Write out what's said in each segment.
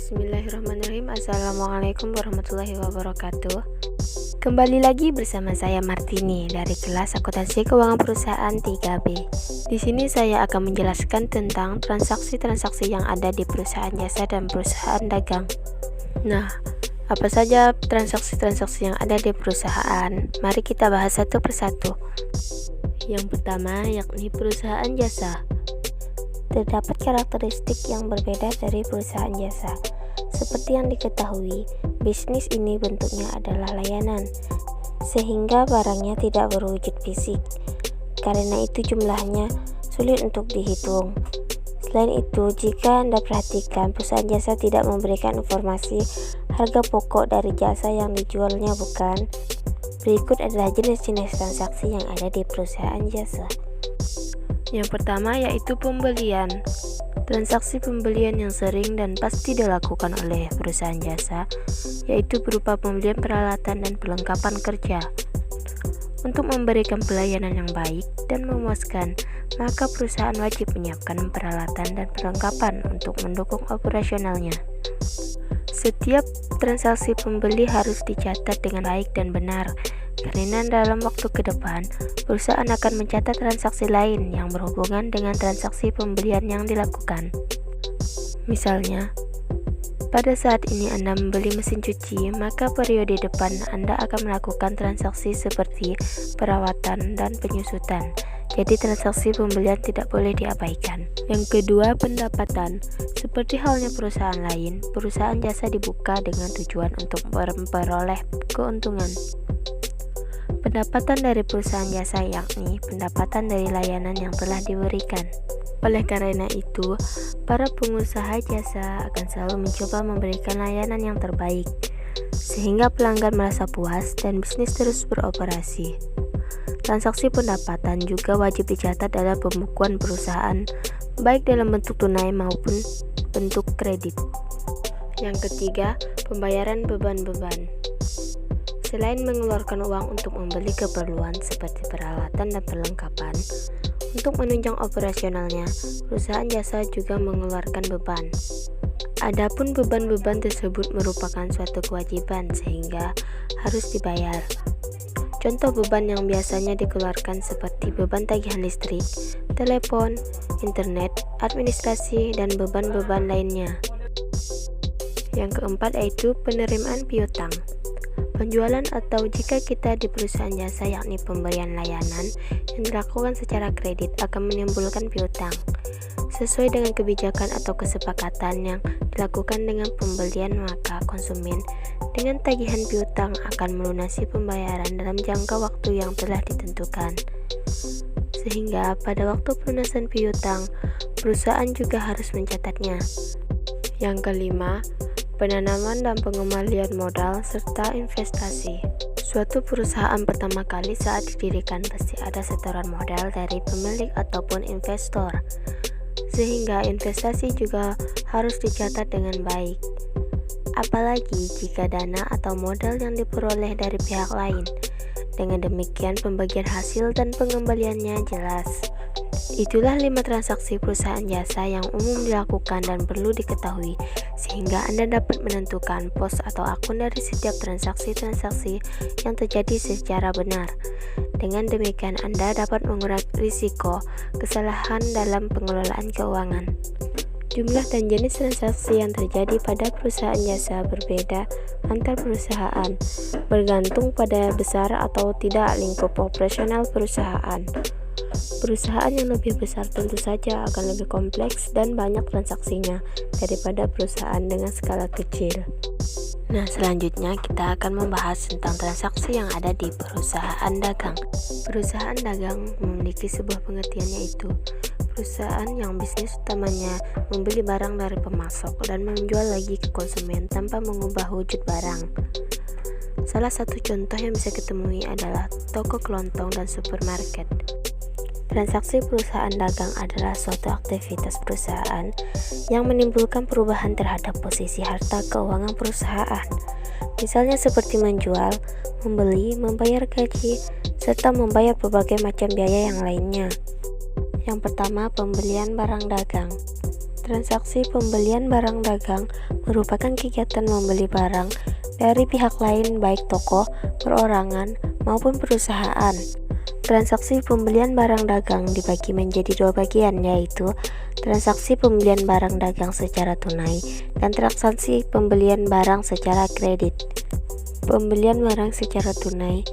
Bismillahirrahmanirrahim. Assalamualaikum warahmatullahi wabarakatuh. Kembali lagi bersama saya Martini dari kelas Akuntansi Keuangan Perusahaan 3B. Di sini saya akan menjelaskan tentang transaksi-transaksi yang ada di perusahaan jasa dan perusahaan dagang. Nah, apa saja transaksi-transaksi yang ada di perusahaan? Mari kita bahas satu persatu. Yang pertama yakni perusahaan jasa. Terdapat karakteristik yang berbeda dari perusahaan jasa. Seperti yang diketahui, bisnis ini bentuknya adalah layanan, sehingga barangnya tidak berwujud fisik. Karena itu jumlahnya sulit untuk dihitung. Selain itu, jika Anda perhatikan, perusahaan jasa tidak memberikan informasi harga pokok dari jasa yang dijualnya bukan. Berikut adalah jenis-jenis transaksi yang ada di perusahaan jasa. Yang pertama yaitu pembelian. Transaksi pembelian yang sering dan pasti dilakukan oleh perusahaan jasa yaitu berupa pembelian peralatan dan perlengkapan kerja. Untuk memberikan pelayanan yang baik dan memuaskan, maka perusahaan wajib menyiapkan peralatan dan perlengkapan untuk mendukung operasionalnya. Setiap transaksi pembeli harus dicatat dengan baik dan benar, karena dalam waktu ke depan, perusahaan akan mencatat transaksi lain yang berhubungan dengan transaksi pembelian yang dilakukan. Misalnya, pada saat ini Anda membeli mesin cuci, maka periode depan Anda akan melakukan transaksi seperti perawatan dan penyusutan. Jadi transaksi pembelian tidak boleh diabaikan. Yang kedua, pendapatan. Seperti halnya perusahaan lain, perusahaan jasa dibuka dengan tujuan untuk memperoleh keuntungan. Pendapatan dari perusahaan jasa yakni pendapatan dari layanan yang telah diberikan. Oleh karena itu, para pengusaha jasa akan selalu mencoba memberikan layanan yang terbaik, sehingga pelanggan merasa puas dan bisnis terus beroperasi. Transaksi pendapatan juga wajib dicatat dalam pembukuan perusahaan, baik dalam bentuk tunai maupun bentuk kredit. Yang ketiga, pembayaran beban-beban. Selain mengeluarkan uang untuk membeli keperluan seperti peralatan dan perlengkapan, untuk menunjang operasionalnya, perusahaan jasa juga mengeluarkan beban. Adapun beban-beban tersebut merupakan suatu kewajiban sehingga harus dibayar. Contoh beban yang biasanya dikeluarkan seperti beban tagihan listrik, telepon, internet, administrasi, dan beban-beban lainnya. Yang keempat yaitu penerimaan piutang. Penjualan atau jika kita di perusahaan jasa yakni pemberian layanan yang dilakukan secara kredit akan menimbulkan piutang. Sesuai dengan kebijakan atau kesepakatan yang dilakukan dengan pembelian, maka konsumen dengan tagihan piutang akan melunasi pembayaran dalam jangka waktu yang telah ditentukan. Sehingga pada waktu pelunasan piutang, perusahaan juga harus mencatatnya. Yang kelima, penanaman dan pengembalian modal serta investasi. Suatu perusahaan pertama kali saat didirikan pasti ada setoran modal dari pemilik ataupun investor, sehingga investasi juga harus dicatat dengan baik. Apalagi jika dana atau modal yang diperoleh dari pihak lain. Dengan demikian pembagian hasil dan pengembaliannya jelas. Itulah 5 transaksi perusahaan jasa yang umum dilakukan dan perlu diketahui, sehingga Anda dapat menentukan pos atau akun dari setiap transaksi-transaksi yang terjadi secara benar. Dengan demikian Anda dapat mengurangi risiko kesalahan dalam pengelolaan keuangan. Jumlah dan jenis transaksi yang terjadi pada perusahaan jasa berbeda antar perusahaan, bergantung pada besar atau tidak lingkup operasional perusahaan. Perusahaan yang lebih besar tentu saja akan lebih kompleks dan banyak transaksinya daripada perusahaan dengan skala kecil. Nah, selanjutnya kita akan membahas tentang transaksi yang ada di perusahaan dagang. Perusahaan dagang memiliki sebuah pengertian, yaitu perusahaan yang bisnis utamanya membeli barang dari pemasok dan menjual lagi ke konsumen tanpa mengubah wujud barang. Salah satu contoh yang bisa ditemui adalah toko kelontong dan supermarket. Transaksi perusahaan dagang adalah suatu aktivitas perusahaan yang menimbulkan perubahan terhadap posisi harta keuangan perusahaan. Misalnya seperti menjual, membeli, membayar gaji, serta membayar berbagai macam biaya yang lainnya. Yang pertama, pembelian barang dagang. Transaksi pembelian barang dagang merupakan kegiatan membeli barang dari pihak lain baik toko, perorangan, maupun perusahaan. Transaksi pembelian barang dagang dibagi menjadi dua bagian, yaitu transaksi pembelian barang dagang secara tunai dan transaksi pembelian barang secara kredit. Pembelian barang secara tunai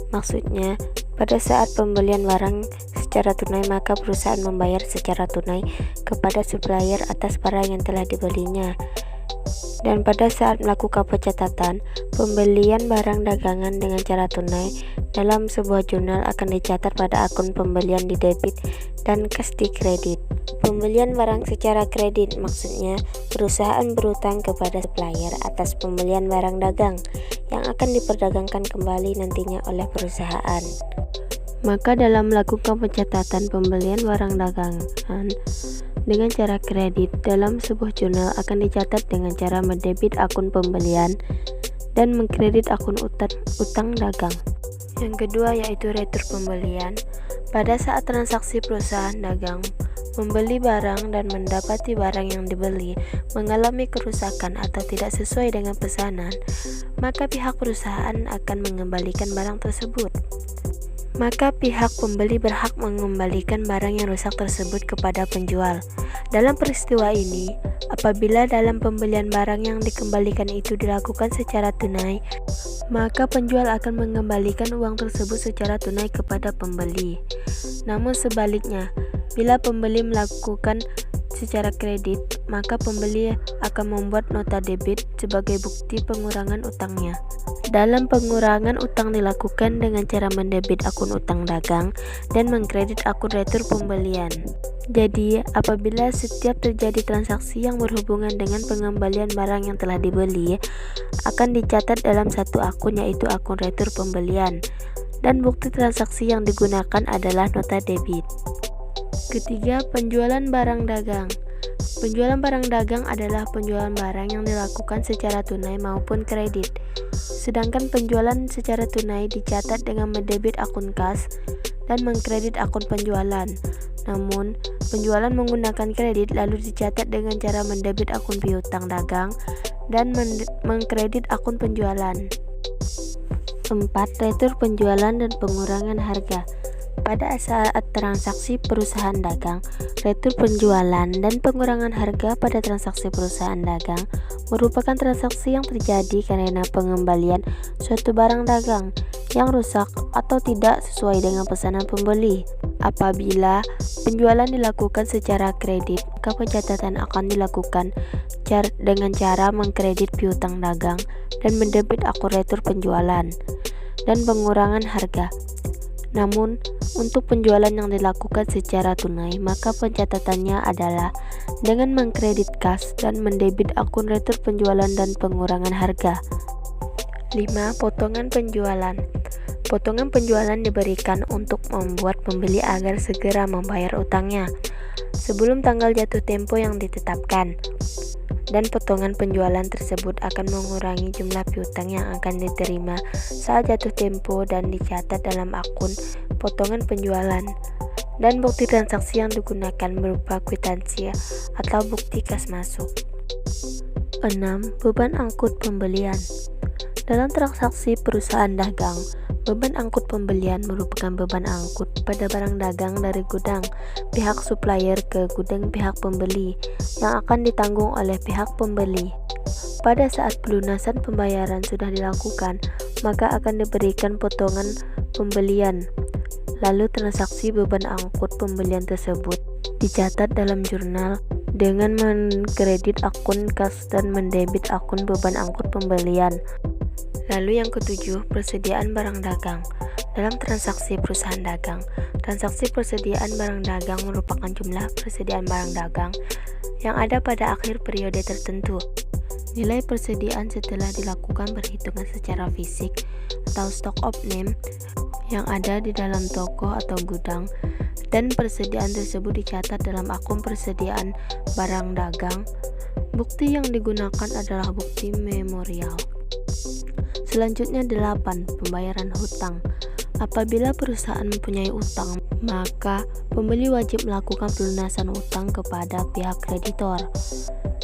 maksudnya pada saat pembelian barang secara tunai maka perusahaan membayar secara tunai kepada supplier atas barang yang telah dibelinya. Dan pada saat melakukan pencatatan pembelian barang dagangan dengan cara tunai dalam sebuah jurnal akan dicatat pada akun pembelian di debit dan kas di kredit. Pembelian barang secara kredit maksudnya perusahaan berutang kepada supplier atas pembelian barang dagang yang akan diperdagangkan kembali nantinya oleh perusahaan. Maka dalam melakukan pencatatan pembelian barang dagangan dengan cara kredit dalam sebuah jurnal akan dicatat dengan cara mendebit akun pembelian dan mengkredit akun utang dagang. Yang kedua yaitu retur pembelian. Pada saat transaksi perusahaan dagang membeli barang dan mendapati barang yang dibeli mengalami kerusakan atau tidak sesuai dengan pesanan, maka pihak perusahaan akan mengembalikan barang tersebut. Maka pihak pembeli berhak mengembalikan barang yang rusak tersebut kepada penjual. Dalam peristiwa ini, apabila dalam pembelian barang yang dikembalikan itu dilakukan secara tunai, maka penjual akan mengembalikan uang tersebut secara tunai kepada pembeli. Namun sebaliknya, bila pembeli melakukan secara kredit, maka pembeli akan membuat nota debit sebagai bukti pengurangan utangnya. Dalam pengurangan utang dilakukan dengan cara mendebit akun utang dagang dan mengkredit akun retur pembelian. Jadi, apabila setiap terjadi transaksi yang berhubungan dengan pengembalian barang yang telah dibeli, akan dicatat dalam satu akun yaitu akun retur pembelian, dan bukti transaksi yang digunakan adalah nota debit. Ketiga, penjualan barang dagang. Penjualan barang dagang adalah penjualan barang yang dilakukan secara tunai maupun kredit. Sedangkan penjualan secara tunai dicatat dengan mendebit akun kas dan mengkredit akun penjualan. Namun, penjualan menggunakan kredit lalu dicatat dengan cara mendebit akun piutang dagang dan mengkredit akun penjualan. 4. Retur penjualan dan pengurangan harga. Pada saat transaksi perusahaan dagang, retur penjualan dan pengurangan harga pada transaksi perusahaan dagang merupakan transaksi yang terjadi karena pengembalian suatu barang dagang yang rusak atau tidak sesuai dengan pesanan pembeli. Apabila penjualan dilakukan secara kredit, maka pencatatan akan dilakukan dengan cara mengkredit piutang dagang dan mendebit akun retur penjualan dan pengurangan harga. Namun, untuk penjualan yang dilakukan secara tunai, maka pencatatannya adalah dengan mengkredit kas dan mendebit akun retur penjualan dan pengurangan harga. 5. Potongan penjualan. Potongan penjualan diberikan untuk membuat pembeli agar segera membayar utangnya sebelum tanggal jatuh tempo yang ditetapkan. Dan potongan penjualan tersebut akan mengurangi jumlah piutang yang akan diterima saat jatuh tempo dan dicatat dalam akun potongan penjualan. Dan bukti transaksi yang digunakan berupa kwitansi atau bukti kas masuk. 6. Beban angkut pembelian. Dalam transaksi perusahaan dagang, beban angkut pembelian merupakan beban angkut pada barang dagang dari gudang pihak supplier ke gudang pihak pembeli yang akan ditanggung oleh pihak pembeli. Pada saat pelunasan pembayaran sudah dilakukan, maka akan diberikan potongan pembelian. Lalu transaksi beban angkut pembelian tersebut dicatat dalam jurnal dengan mengkredit akun kas dan mendebit akun beban angkut pembelian. Lalu yang ketujuh, persediaan barang dagang. Dalam transaksi perusahaan dagang, transaksi persediaan barang dagang merupakan jumlah persediaan barang dagang yang ada pada akhir periode tertentu. Nilai persediaan setelah dilakukan perhitungan secara fisik atau stock of name yang ada di dalam toko atau gudang, dan persediaan tersebut dicatat dalam akun persediaan barang dagang. Bukti yang digunakan adalah bukti memorial. Selanjutnya 8. Pembayaran hutang. Apabila perusahaan mempunyai utang, maka pembeli wajib melakukan pelunasan utang kepada pihak kreditor.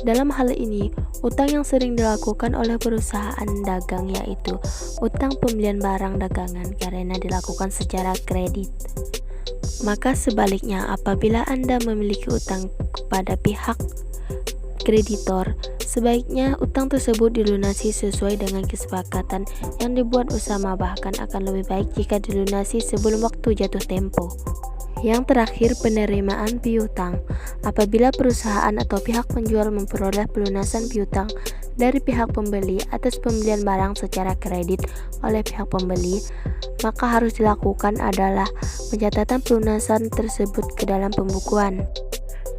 Dalam hal ini, utang yang sering dilakukan oleh perusahaan dagang yaitu utang pembelian barang dagangan karena dilakukan secara kredit. Maka sebaliknya, apabila Anda memiliki utang kepada pihak kreditor, sebaiknya utang tersebut dilunasi sesuai dengan kesepakatan yang dibuat bersama, bahkan akan lebih baik jika dilunasi sebelum waktu jatuh tempo. Yang terakhir, penerimaan piutang. Apabila perusahaan atau pihak penjual memperoleh pelunasan piutang dari pihak pembeli atas pembelian barang secara kredit oleh pihak pembeli, maka harus dilakukan adalah pencatatan pelunasan tersebut ke dalam pembukuan.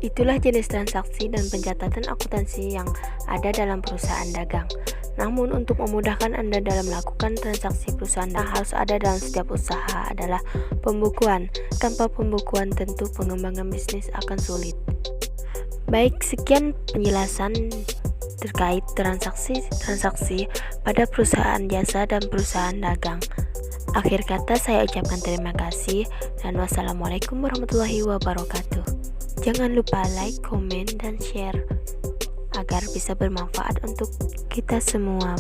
Itulah jenis transaksi dan pencatatan akuntansi yang ada dalam perusahaan dagang. Namun untuk memudahkan Anda dalam melakukan transaksi perusahaan yang harus ada dalam setiap usaha adalah pembukuan. Tanpa pembukuan tentu pengembangan bisnis akan sulit. Baik, sekian penjelasan terkait transaksi pada perusahaan jasa dan perusahaan dagang. Akhir kata saya ucapkan terima kasih dan wassalamualaikum warahmatullahi wabarakatuh. Jangan lupa like, komen, dan share agar bisa bermanfaat untuk kita semua.